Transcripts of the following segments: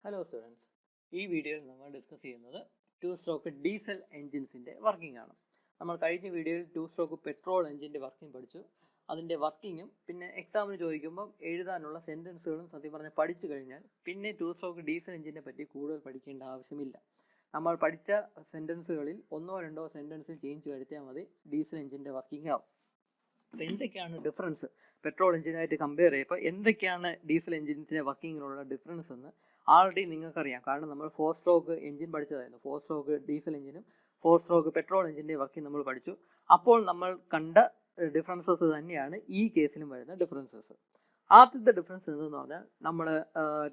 Hello students, ഈ വീഡിയോയിൽ നമ്മൾ ഡിസ്കസ് ചെയ്യുന്നത് 2 സ്ട്രോക്ക് ഡീസൽ എൻജിൻസിൻ്റെ വർക്കിംഗ് ആണ്. നമ്മൾ കഴിഞ്ഞ വീഡിയോയിൽ 2 സ്ട്രോക്ക് പെട്രോൾ എൻജിൻ്റെ വർക്കിംഗ് പഠിച്ചു. അതിൻ്റെ വർക്കിങ്ങും പിന്നെ എക്സാമിന് ചോദിക്കുമ്പോൾ എഴുതാനുള്ള സെൻറ്റൻസുകളും സത്യം പറഞ്ഞാൽ പഠിച്ചു കഴിഞ്ഞാൽ പിന്നെ 2 സ്ട്രോക്ക് ഡീസൽ എൻജിനെ പറ്റി കൂടുതൽ പഠിക്കേണ്ട ആവശ്യമില്ല. നമ്മൾ പഠിച്ച സെൻറ്റൻസുകളിൽ ഒന്നോ രണ്ടോ സെൻറ്റൻസിൽ ചേഞ്ച് വരുത്തിയാൽ മതി, ഡീസൽ എൻജിൻ്റെ വർക്കിംഗ് ആവും. അപ്പോൾ എന്തൊക്കെയാണ് ഡിഫറൻസ് പെട്രോൾ എഞ്ചിനായിട്ട് കമ്പയർ ചെയ്യുമ്പോൾ എന്തൊക്കെയാണ് ഡീസൽ എഞ്ചിൻ്റെ വർക്കിങ്ങിനുള്ള ഡിഫറൻസ് എന്ന് ആൾറെഡി നിങ്ങൾക്കറിയാം. കാരണം നമ്മൾ 4 സ്ട്രോക്ക് എഞ്ചിൻ പഠിച്ചതായിരുന്നു. 4 സ്ട്രോക്ക് ഡീസൽ എഞ്ചിനും 4 സ്ട്രോക്ക് പെട്രോൾ എഞ്ചിൻ്റെ വർക്കിംഗ് നമ്മൾ പഠിച്ചു. അപ്പോൾ നമ്മൾ കണ്ട ഡിഫറൻസസ് തന്നെയാണ് ഈ കേസിലും വരുന്ന ഡിഫറൻസസ്. ആദ്യത്തെ ഡിഫറൻസ് എന്തെന്ന് പറഞ്ഞാൽ, നമ്മൾ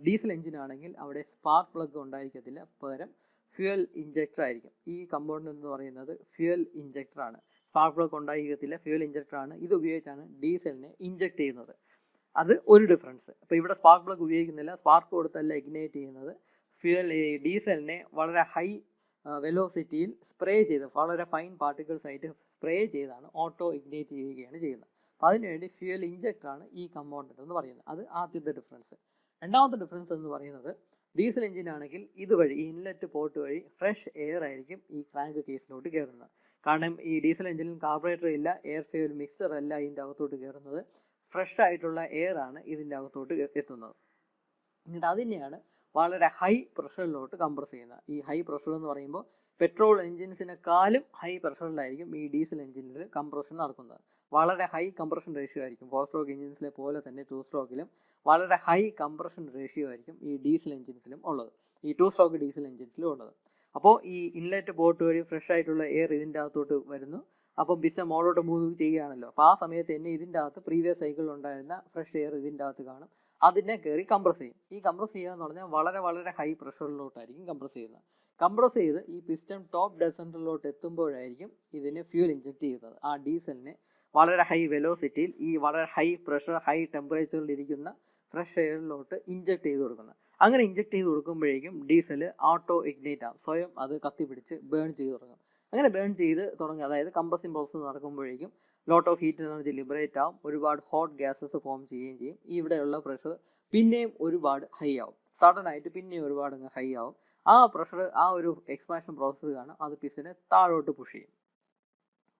ഡീസൽ എഞ്ചിൻ ആണെങ്കിൽ അവിടെ സ്പാർക്ക് പ്ലഗ് ഉണ്ടായിരിക്കത്തില്ല, പകരം ഫ്യൂവൽ ഇഞ്ചക്ടർ ആയിരിക്കും. ഈ കമ്പോണൻ്റ് എന്ന് പറയുന്നത് ഫ്യൂവൽ ഇഞ്ചക്ടർ ആണ്. സ്പാർക്ക് പ്ലഗ് ഉണ്ടായിരിക്കത്തില്ല, ഫ്യൂവൽ ഇഞ്ചക്ടർ ആണ്. ഇത് ഉപയോഗിച്ചാണ് ഡീസലിനെ ഇഞ്ചക്ട് ചെയ്യുന്നത്. അത് ഒരു ഡിഫറൻസ്. അപ്പോൾ ഇവിടെ സ്പാർക്ക് പ്ലഗ് ഉപയോഗിക്കുന്നില്ല, സ്പാർക്ക് കൊടുത്തല്ല ഇഗ്നൈറ്റ് ചെയ്യുന്നത്. ഡീസലിനെ വളരെ ഹൈ വെലോസിറ്റിയിൽ സ്പ്രേ ചെയ്ത് വളരെ ഫൈൻ പാർട്ടിക്കിൾസ് ആയിട്ട് സ്പ്രേ ചെയ്താണ് ഓട്ടോ ഇഗ്നൈറ്റ് ചെയ്യുകയാണ് ചെയ്യുന്നത്. അപ്പോൾ അതിനുവേണ്ടി ഫ്യൂവൽ ഇഞ്ചക്ടറാണ് ഈ കമ്പോണൻ്റ് എന്ന് പറയുന്നത്. അത് ആദ്യത്തെ ഡിഫറൻസ്. രണ്ടാമത്തെ ഡിഫറൻസ് എന്ന് പറയുന്നത്, ഡീസൽ എഞ്ചിൻ ആണെങ്കിൽ ഇതുവഴി ഈ ഇൻലെറ്റ് പോർട്ട് വഴി ഫ്രഷ് എയർ ആയിരിക്കും ഈ ക്രാങ്ക് കേസിലോട്ട് കയറുന്നത്. കാരണം ഈ ഡീസൽ എഞ്ചിനിൽ കാർബറേറ്റർ ഇല്ല, എയർ ഫ്യൂവൽ മിക്സർ അല്ല ഇതിൻ്റെ അകത്തോട്ട് കയറുന്നത്, ഫ്രഷ് ആയിട്ടുള്ള എയർ ആണ് ഇതിൻ്റെ അകത്തോട്ട് എത്തുന്നത്. എന്നിട്ട് അതിനെയാണ് വളരെ ഹൈ പ്രഷറിലോട്ട് കംപ്രസ് ചെയ്യുന്നത്. ഈ ഹൈ പ്രഷർ എന്ന് പറയുമ്പോൾ പെട്രോൾ എഞ്ചിൻസിനെക്കാളും ഹൈ പ്രഷറിലായിരിക്കും ഈ ഡീസൽ എഞ്ചിനിൽ കംപ്രഷൻ നടക്കുന്നത്. വളരെ ഹൈ കംപ്രഷൻ റേഷ്യോ ആയിരിക്കും. 4 സ്ട്രോക്ക് എഞ്ചിൻസിലെ പോലെ തന്നെ 2 സ്ട്രോക്കിലും വളരെ ഹൈ കംപ്രഷൻ റേഷ്യോ ആയിരിക്കും ഈ ഡീസൽ എഞ്ചിൻസിലും ഉള്ളത്, ഈ 2 സ്ട്രോക്ക് ഡീസൽ എഞ്ചിൻസിലും ഉള്ളത്. അപ്പോൾ ഈ ഇൻലെറ്റ് പോർട്ട് വഴി ഫ്രഷ് ആയിട്ടുള്ള എയർ ഇതിൻ്റെ അകത്തോട്ട് വരുന്നു. അപ്പോൾ പിസ്റ്റൺ മോളോട്ട് മൂവ് ചെയ്യുകയാണല്ലോ. അപ്പോൾ ആ സമയത്ത് തന്നെ ഇതിൻ്റെ അകത്ത് പ്രീവിയസ് സൈക്കിളിൽ ഉണ്ടായിരുന്ന ഫ്രഷ് എയർ ഇതിൻ്റെ അകത്ത് കാണും. അതിനെ കയറി കംപ്രസ് ചെയ്യും. ഈ കംപ്രസ് ചെയ്യുക എന്ന് പറഞ്ഞാൽ വളരെ വളരെ ഹൈ പ്രഷറിലോട്ടായിരിക്കും കംപ്രസ് ചെയ്യുന്നത്. കംപ്രസ് ചെയ്ത് ഈ പിസ്റ്റൺ ടോപ്പ് ഡെഡ് സെൻറ്ററിലോട്ട് എത്തുമ്പോഴായിരിക്കും ഇതിന് ഫ്യൂൽ ഇഞ്ചക്ട് ചെയ്യുന്നത്. ആ ഡീസലിനെ വളരെ ഹൈ വെലോസിറ്റിയിൽ ഈ വളരെ ഹൈ പ്രഷർ ഹൈ ടെമ്പറേച്ചറിൽ ഇരിക്കുന്ന ഫ്രഷ് എയറിലോട്ട് ഇഞ്ചക്ട് ചെയ്ത് കൊടുക്കുന്നത്. അങ്ങനെ ഇഞ്ചക്ട് ചെയ്ത് കൊടുക്കുമ്പോഴേക്കും ഡീസൽ ഓട്ടോ ഇഗ്നൈറ്റ് ആവും, സ്വയം അത് കത്തിപ്പിടിച്ച് ബേൺ ചെയ്ത് തുടങ്ങും. അങ്ങനെ ബേൺ ചെയ്ത് തുടങ്ങുക, അതായത് കമ്പസിങ് പ്രോസസ്സ് നടക്കുമ്പോഴേക്കും lot of heat energy liberate ആവും, ഒരുപാട് ഹോട്ട് ഗ്യാസസ് ഫോം ചെയ്യുകയും ചെയ്യും. ഇവിടെയുള്ള പ്രഷർ പിന്നെയും ഒരുപാട് ഹൈ ആവും, സഡൻ ആയിട്ട് പിന്നെയും ഒരുപാട് ഹൈ ആവും. ആ പ്രഷർ ആ ഒരു എക്സ്പാൻഷൻ പ്രോസസ്സ് കാണും, അത് പിസ്റ്റനെ താഴോട്ട് പുഷ് ചെയ്യും.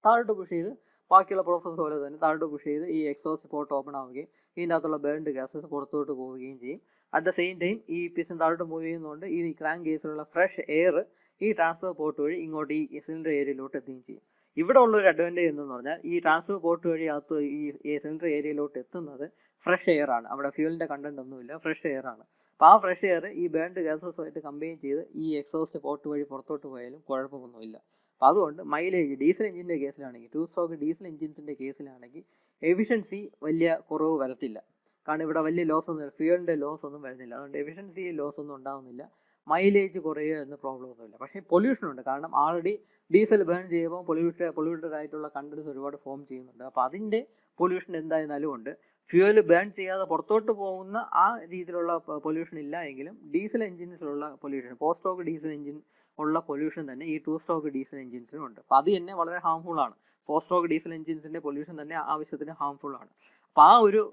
താഴോട്ട് പുഷ് ചെയ്ത് ബാക്കിയുള്ള പ്രോസസ്സ് പോലെ തന്നെ താഴോട്ട് പുഷ് ചെയ്ത് ഈ എക്സോസ്റ്റ് പോർട്ട് ഓപ്പൺ ആവുകയും ഇതിൻ്റെ അകത്തുള്ള ബേൺഡ് ഗ്യാസസ് പുറത്തോട്ട് പോവുകയും ചെയ്യും. അറ്റ് ദ സെയിം ടൈം ഈ പിസ്റ്റൺ താഴോട്ട് മൂവ് ചെയ്യുന്നതുകൊണ്ട് ഈ ക്രാങ്ക് കേസിലുള്ള ഫ്രഷ് എയർ ഈ ട്രാൻസ്ഫർ പോർട്ട് വഴി ഇങ്ങോട്ട് ഈ സിലിണ്ടർ ഏരിയയിലോട്ട് എത്തുകയും ചെയ്യും. ഇവിടെ ഉള്ളൊരു അഡ്വാൻറ്റേജ് എന്തെന്ന് പറഞ്ഞാൽ, ഈ ട്രാൻസ്ഫർ പോർട്ട് വഴി അകത്ത് ഈ സിലിണ്ടർ ഏരിയയിലോട്ട് എത്തുന്നത് ഫ്രഷ് എയർ ആണ്. അവിടെ ഫ്യൂവലിൻ്റെ കണ്ടന്റ് ഒന്നുമില്ല, ഫ്രഷ് എയർ ആണ്. അപ്പോൾ ആ ഫ്രഷ് എയർ ഈ ബേൺഡ് ഗ്യാസസുമായിട്ട് കമ്പൈൻ ചെയ്ത് ഈ എക്സോസ്റ്റ് പോർട്ട് വഴി പുറത്തോട്ട് പോയാലും കുഴപ്പമൊന്നുമില്ല. അപ്പോൾ അതുകൊണ്ട് മൈലേജ് ഡീസൽ എഞ്ചിൻ്റെ കേസിലാണെങ്കിൽ 2 സ്ട്രോക്ക് ഡീസൽ എഞ്ചിൻസിൻ്റെ കേസിലാണെങ്കിൽ എഫിഷ്യൻസി വലിയ കുറവ് വരത്തില്ല. കാരണം ഇവിടെ വലിയ ലോസ് ഒന്നും, ഫ്യൂവലിൻ്റെ ലോസ് ഒന്നും വരുന്നില്ല. അതുകൊണ്ട് എഫിഷ്യൻസി ലോസ് ഒന്നും ഉണ്ടാകുന്നില്ല, മൈലേജ് കുറയുക എന്ന പ്രോബ്ലം ഒന്നുമില്ല. പക്ഷേ പൊല്യൂഷൻ ഉണ്ട്. കാരണം ആൾറെഡി ഡീസൽ ബേൺ ചെയ്യുമ്പോൾ പൊല്യൂട്ടഡ് ആയിട്ടുള്ള കണ്ടൻസ് ഒരുപാട് ഫോം ചെയ്യുന്നുണ്ട്. അപ്പോൾ അതിൻ്റെ പൊല്യൂഷൻ എന്തായിരുന്നാലും ഉണ്ട്. ഫ്യൂവൽ ബേൺ ചെയ്യാതെ പുറത്തോട്ട് പോകുന്ന ആ രീതിയിലുള്ള പൊല്യൂഷൻ ഇല്ല എങ്കിലും ഡീസൽ എഞ്ചിൻസിലുള്ള പൊല്യൂഷൻ, 4 സ്ട്രോക്ക് ഡീസൽ എഞ്ചിൻ ഉള്ള പൊല്യൂഷൻ തന്നെ ഈ 2 സ്ട്രോക്ക് ഡീസൽ എഞ്ചിൻസിനും ഉണ്ട്. അപ്പോൾ അത് തന്നെ വളരെ ഹാംഫുൾ ആണ്. 4 സ്ട്രോക്ക് ഡീസൽ എഞ്ചിൻസിൻ്റെ പൊല്യൂഷൻ തന്നെ ആവശ്യത്തിന് ഹാംഫുൾ ആണ്. അപ്പോൾ ആ ഒരു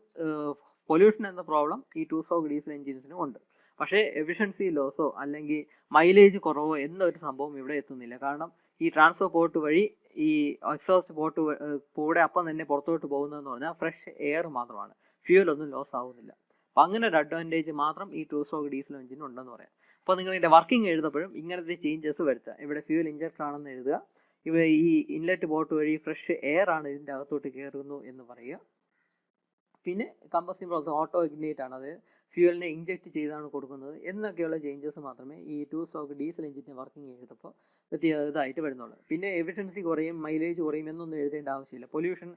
പൊല്യൂഷൻ എന്ന പ്രോബ്ലം ഈ 2 സ്ട്രോക്ക് ഡീസൽ എഞ്ചിൻസിനും ഉണ്ട്. പക്ഷേ എഫിഷ്യൻസി ലോസോ അല്ലെങ്കിൽ മൈലേജ് കുറവോ എന്നൊരു സംഭവം ഇവിടെ എത്തുന്നില്ല. കാരണം ഈ ട്രാൻസ്ഫർ പോർട്ട് വഴി ഈ എക്സോസ്റ്റ് പോർട്ട് കൂടെ അപ്പം തന്നെ പുറത്തോട്ട് പോകുന്നതെന്ന് പറഞ്ഞാൽ ഫ്രഷ് എയർ മാത്രമാണ്, ഫ്യൂവൽ ഒന്നും ലോസ് ആവുന്നില്ല. അപ്പം അങ്ങനെ ഒരു അഡ്വാൻറ്റേജ് മാത്രം ഈ 2 സ്ട്രോക്ക് ഡീസൽ എഞ്ചിന് ഉണ്ടെന്ന് പറയാം. അപ്പോൾ നിങ്ങൾ ഇതിൻ്റെ വർക്കിംഗ് എഴുതുമ്പോഴും ഇങ്ങനത്തെ ചേഞ്ചസ് വരുത്തുക. ഇവിടെ ഫ്യൂവൽ ഇഞ്ചക്ടർ ആണെന്ന് എഴുതുക, ഇവിടെ ഈ ഇൻലെറ്റ് പോർട്ട് വഴി ഫ്രഷ് എയർ ആണ് ഇതിൻ്റെ അകത്തോട്ട് കയറുന്നു എന്ന് പറയുക. പിന്നെ കമ്പസിങ് പ്രോസസ് ഓട്ടോ ഇഗ്നൈറ്റ് ആണ്, അത് ഫ്യൂവലിനെ ഇഞ്ചക്ട് ചെയ്താണ് കൊടുക്കുന്നത് എന്നൊക്കെയുള്ള ചേഞ്ചസ് മാത്രമേ ഈ 2 സ്ട്രോക്ക് ഡീസൽ എഞ്ചിൻ്റെ വർക്കിംഗ് എഴുതപ്പോൾ ഇതായിട്ട് വരുന്നുള്ളൂ. പിന്നെ എഫിഷ്യൻസി കുറയും, മൈലേജ് കുറയും എന്നൊന്നും എഴുതേണ്ട ആവശ്യമില്ല. പൊല്യൂഷൻ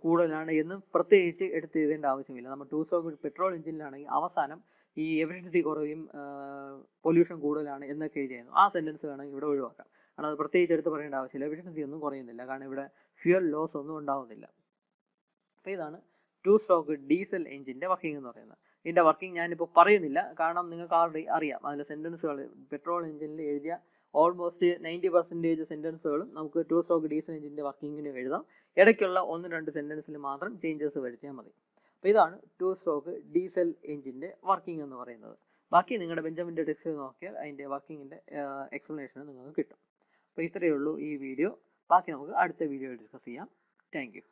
കൂടുതലാണ് എന്നും പ്രത്യേകിച്ച് എടുത്ത് എഴുതേണ്ട ആവശ്യമില്ല. നമ്മൾ 2 സ്ട്രോക്ക് പെട്രോൾ എഞ്ചിനിലാണെങ്കിൽ അവസാനം ഈ എഫിഷ്യൻസി കുറയും പൊല്യൂഷൻ കൂടുതലാണ് എന്നൊക്കെ എഴുതിയായിരുന്നു. ആ സെൻറ്റൻസ് വേണമെങ്കിൽ ഇവിടെ ഒഴിവാക്കാം. കാരണം അത് പ്രത്യേകിച്ച് എടുത്ത് പറയേണ്ട ആവശ്യമില്ല. എഫിഷ്യൻസി ഒന്നും കുറയുന്നില്ല, കാരണം ഇവിടെ ഫ്യൂവൽ ലോസ് ഒന്നും ഉണ്ടാവുന്നില്ല. അപ്പോൾ ഇതാണ് 2 സ്ട്രോക്ക് ഡീസൽ എഞ്ചിൻ്റെ വർക്കിംഗ് എന്ന് പറയുന്നത്. ഇതിൻ്റെ വർക്കിംഗ് ഞാനിപ്പോൾ പറയുന്നില്ല, കാരണം നിങ്ങൾക്ക് ആൾറെഡി അറിയാം. അതിലെ സെൻറ്റൻസുകൾ പെട്രോൾ എഞ്ചിനിൽ എഴുതിയ ഓൾമോസ്റ്റ് 90% സെൻറ്റൻസുകളും നമുക്ക് 2 സ്ട്രോക്ക് ഡീസൽ എഞ്ചിൻ്റെ വർക്കിങ്ങിന് എഴുതാം. ഇടയ്ക്കുള്ള 1-2 സെൻറ്റൻസിൽ മാത്രം ചേഞ്ചസ് വരുത്തിയാൽ മതി. അപ്പോൾ ഇതാണ് 2 സ്ട്രോക്ക് ഡീസൽ എഞ്ചിൻ്റെ വർക്കിംഗ് എന്ന് പറയുന്നത്. ബാക്കി നിങ്ങളുടെ ബെഞ്ചമിൻ്റെ ടെക്സ്റ്റിൽ നോക്കിയാൽ അതിൻ്റെ വർക്കിങ്ങിൻ്റെ എക്സ്പ്ലനേഷൻ നിങ്ങൾക്ക് കിട്ടും. അപ്പോൾ ഇത്രയേ ഉള്ളൂ ഈ വീഡിയോ. ബാക്കി നമുക്ക് അടുത്ത വീഡിയോയിൽ ഡിസ്കസ് ചെയ്യാം. Thank you.